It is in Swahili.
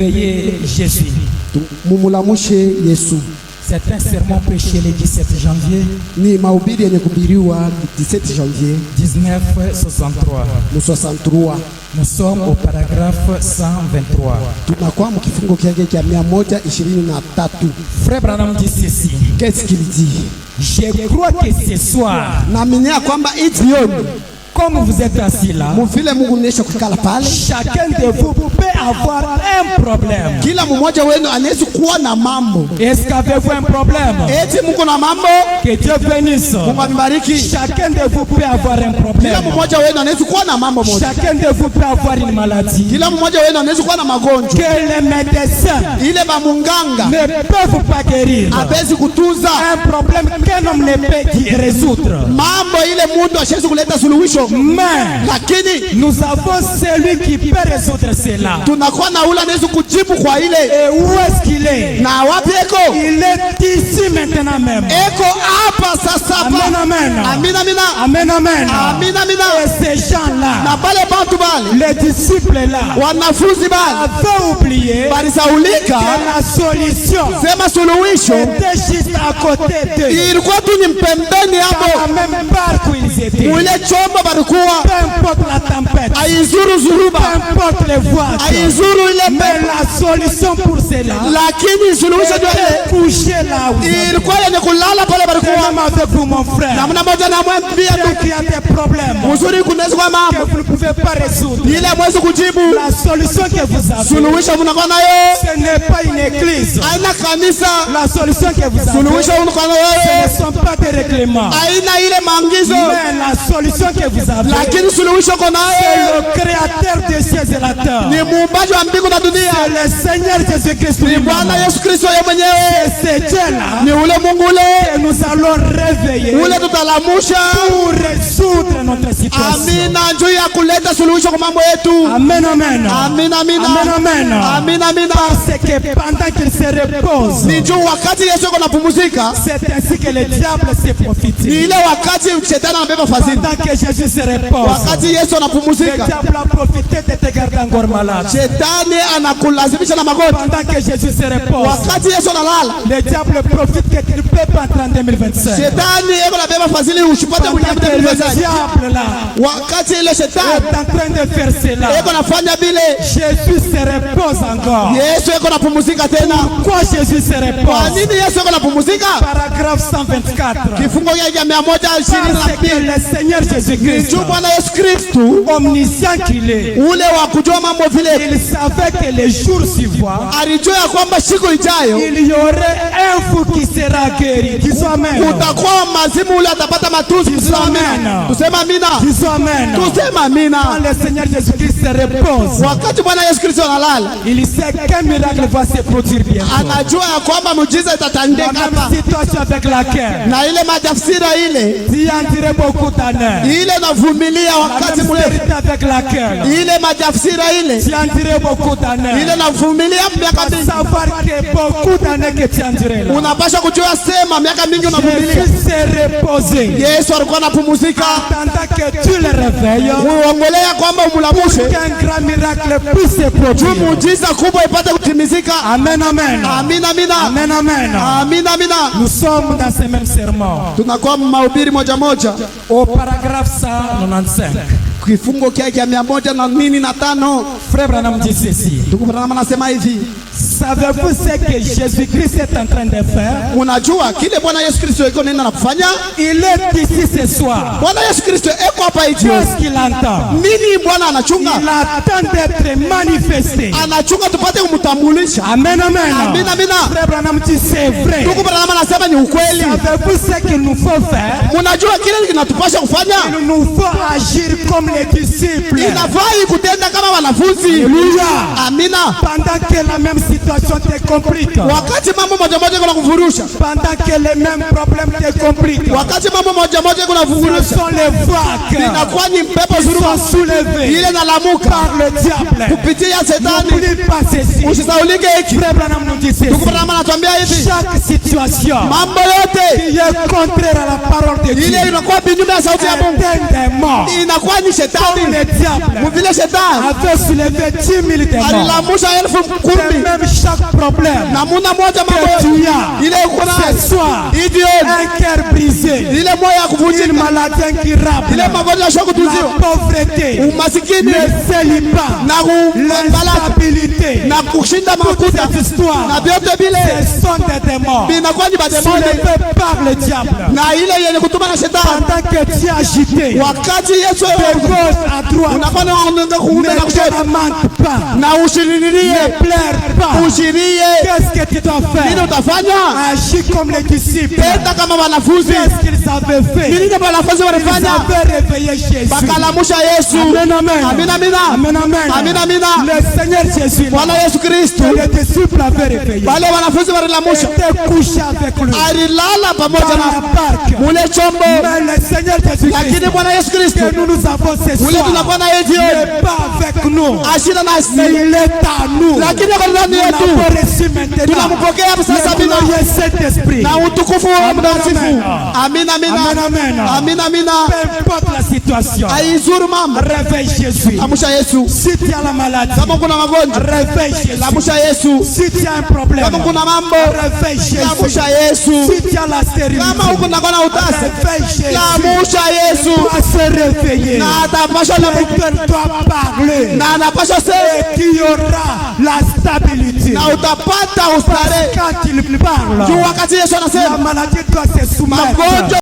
Jésus. C'est un sermon prêché le 17 janvier. Ni mahubiri yenye kuhubiriwa 17 janvier 1963. Nous sommes au paragraphe 123. Tunakuwa mkifungo kiage cha 123. Frère Branham dit ceci. Qu'est-ce qu'il dit? Je crois que ce soir, naaminia kwamba itioni comme vous êtes assis là, chacun de vous peut avoir un problème. Kila mmoja wenu anaweza kuwa na mambo. Est-ce qu'avez-vous un problème? Eti mko na mambo? Que Dieu bénisse. Mungu abariki. Chacun de vous peut avoir un problème. Kila mmoja wenu anaweza kuwa na mambo moja. Chacun de vous peut avoir une maladie. Kila mmoja wenu anaweza kuwa na magonjwa. Que les médecins ile ba munganga ne peuvent pas guérir. Abezi kutunza un problème qu'un homme ne peut résoudre. Mambo ile mtu ashezi kuleta suluhisho. Mais lakini nous avons celui qui peut résoudre cela. Tunakuwa na ule anaweza kujibu kwa ile. Et où est-ce qu'il est? Na wapi eko? Il est ici maintenant même. Eko hapa sasa hapa. Amen amen. Amen amen. Amen amen. Amen amen. Et ces gens-là, na bale bantu bale, les disciples là, wanafunzi bale avaient oublié balisaulika que la solution sema suluhisho était juste à côté d'eux. Ilikuwa tu ni mpembeni hapo. Dans la même barque où ils étaient. Mwile chombo balikuwa. Peu importe la tempête. Aizuru zuruba. Peu importe les voies. Aizuru ile. Mais la solution pour cela. Lakini suluhisho ndio ile. Coucher là où. Ilikuwa yenye kulala pale balikuwa. Même avec vous mon frère. Namna moja na mwambia tu qu'il y a des problèmes. Uzuri kunaweza kwa mambo. Que vous ne pouvez pas résoudre. Ile mwezi kujibu. La solution que vous avez. Suluhisho mnakuwa nayo. Ce n'est pas une église. Haina kanisa. La solution que vous avez. Suluhisho mnakuwa nayo. Ce ne sont pas des règlements. Haina ile maagizo. Mais la solution que vous avez. Lakini suluhisho kwa nayo. C'est le créateur des cieux et la terre. Ni muumbaji wa mbingu na dunia. C'est le Seigneur Jésus-Christ. Ni Bwana Yesu Kristo yeye mwenyewe. C'est Dieu-là. Ni ule Mungu ule. Et nous allons réveiller. Ule tutalamusha. Pour résoudre notre situation. Amina, njoo ya kuleta suluhisho kwa mambo yetu. Amen amen. Amina amina. Amen amen. Amina amina. Parce que pendant qu'il se repose. Ni njoo wakati Yesu yuko anapumzika. C'est ainsi que le diable se profite. Ni ile wakati shetani anabeba fadhili. Pendant que Jésus se repose. Wakati Yesu anapumzika. Le diable a profité de te garder encore malade. Shetani anakulazimisha na magonjwa. Pendant que Jésus se repose. Wakati Yesu analala. Le diable profite que tu ne peux pas entrer en 2025. Shetani yeye anabeba fadhili usipate kuingia 2025. Le diable là. Wakati ile shetani est en train de faire cela. Yeye anafanya vile. Jésus se repose encore. Yesu yeye anapumzika tena. Pourquoi Jésus se repose? Kwa nini Yesu anapumzika? Paragraphe 124. Kifungo ya 122. Le Seigneur Jésus-Christ. Bwana Yesu Kristo omniscient qu'il est. Ule wa kujua mambo vile. Il savait que les jours suivants. Alijua ya kwamba siku ijayo il y aurait un fou qui sera guéri. Disons amen. Utakuwa mazimu ule atapata matunzi. Disons amen. Tuseme amina. Disons amen. Tuseme amina. Quand le Seigneur Jésus-Christ se repose. Wakati Bwana Yesu Kristo analala. Il sait qu'un miracle va se produire bientôt. Anajua ya kwamba muujiza itatendeka hapa. Situation avec laquelle. Na ile majafsira ile. Tu en dirais beaucoup d'années. Ile navumilia wakati mrefu. Avec laquelle. Ile majafsira ile. Tu en dirais beaucoup d'années. Ile navumilia miaka mingi. Savoir que beaucoup d'années que tu en dirais là. Unapaswa kujua sema miaka mingi unavumilia. Jésus s'est reposé. Yesu alikuwa anapumzika. Attendant que tu le réveilles. Uongelea kwamba umlamushe. Qu'un grand miracle puisse se produire. Muujiza kubwa ipate kutimizika. Amen amen. Amina amina. Amen amen. Amina amina. Nous sommes dans ce même sermon. Tunakuwa mahubiri moja moja. Au paragraphe 195. Kifungo kia 145. Frère Branham dit ceci. Ndugu Branham anasema hivi. Savez-vous ce que Jésus-Christ est en train de faire? Unajua kile Bwana Yesu Kristo yuko nenda na kufanya? Il est ici ce soir. Bwana Yesu Kristo yuko hapa hivi. Qu'est-ce qu'il entend? Nini Bwana anachunga? Il attend d'être manifesté. Anachunga tupate kumtambulisha. Amen amen. Amina amina. Frère Branham dit c'est vrai. Ndugu Branham anasema ni ukweli. Savez-vous ce qu'il nous faut faire? Unajua kile kinatupasha kufanya? Il nous faut agir comme les disciples. Inafaa kutenda kama wanafunzi. Alléluia. Amina. Pendant que la même situation situation te complique, wakati mambo moja moja kuna kuvurusha, pendant que les mêmes problèmes te compliquent, wakati mambo moja moja kuna ce kuvurusha, sont les vagues inakuwa ni mpepo qui zuruma sont soulevées ile nalamuka par le diable. kupitia shetani. N'oublie pas ceci. Usisaulike hiki. Frère Branham nous dit ceci. Ndugu Branham anatuambia hivi, Chaque situation mambo yote qui est contraire à la parole de Dieu ile inakuwa binyume ya sauti ya Mungu est un démon. inakuwa ni Comme shetani. le diable Mvile shetani avait soulevé 10 000 démons. alilamusha elfu Et kumi même chaque problème namuna moja mambo que tu as ile uko nayo ce soir, hivyo un cœur brisé, ile moyo ya une kuvunjika, maladie incurable, ile magonjwa ya shoku la tuziwa, pauvreté, umasikini le célibat, na kubalaka l'instabilité, na kushinda toute makuta cette histoire, na vyote vile ce sont des démons vinakuwa ni bademoni soulevés par le diable. na ile yenye kutuma na shetani. Pendant que tu es agité Wakati Yesu de gauche à droite, unakuwa unaondoka kuume na ne kushoto te manque pas, na ushiririe ne pleure pas. ushirie, Qu'est-ce que tu dois nini faire? utafanya? Agis comme les disciples. Penda kama wanafunzi. Qu'est-ce qu'ils avaient fait? Nini kama wanafunzi Ils walifanya? avaient réveillé Jésus. Bakalamusha Yesu. Amen, amen. Amina, amina. Amen, amen. Amina, amina. Le Seigneur Jésus, Bwana Yesu Kristo les disciples avaient réveillé. wale wanafunzi walilamusha, Était couché avec lui alilala pamoja dans la na barque. mule chombo, Mais le Seigneur Jésus lakini Bwana Yesu Kristo que nous avons ce mule soir tunakuwa na yeye jioni n'est pas avec nous, ashina mais nasi, il est à nous. lakini kwa ndani Nous yetu l'avons reçu maintenant. tunampokea hapo sasa Le bila glorieux Saint-Esprit. na utukufu wa mtakatifu. Amen. Amina, amina, Amen, amen. amina, amina. Peu importe la situation, Aizuru mama, réveille Jésus. lamusha Yesu. Si tu as la maladie, Kama kuna magonjwa, réveille Jésus. lamusha Yesu. Si tu as un problème, Kama kuna mambo, réveille Jésus. lamusha Yesu. Si tu as la stérilité, Kama uko na kona utasa, réveille Jésus. lamusha Yesu. Doit se réveiller. Na atapasha Et na que doit parler. na anapasha Et sema qu'il y aura la stabilité. na utapata ustare. Quand il parle, Juu wakati Yesu la anasema maladie doit se soumettre. magonjwa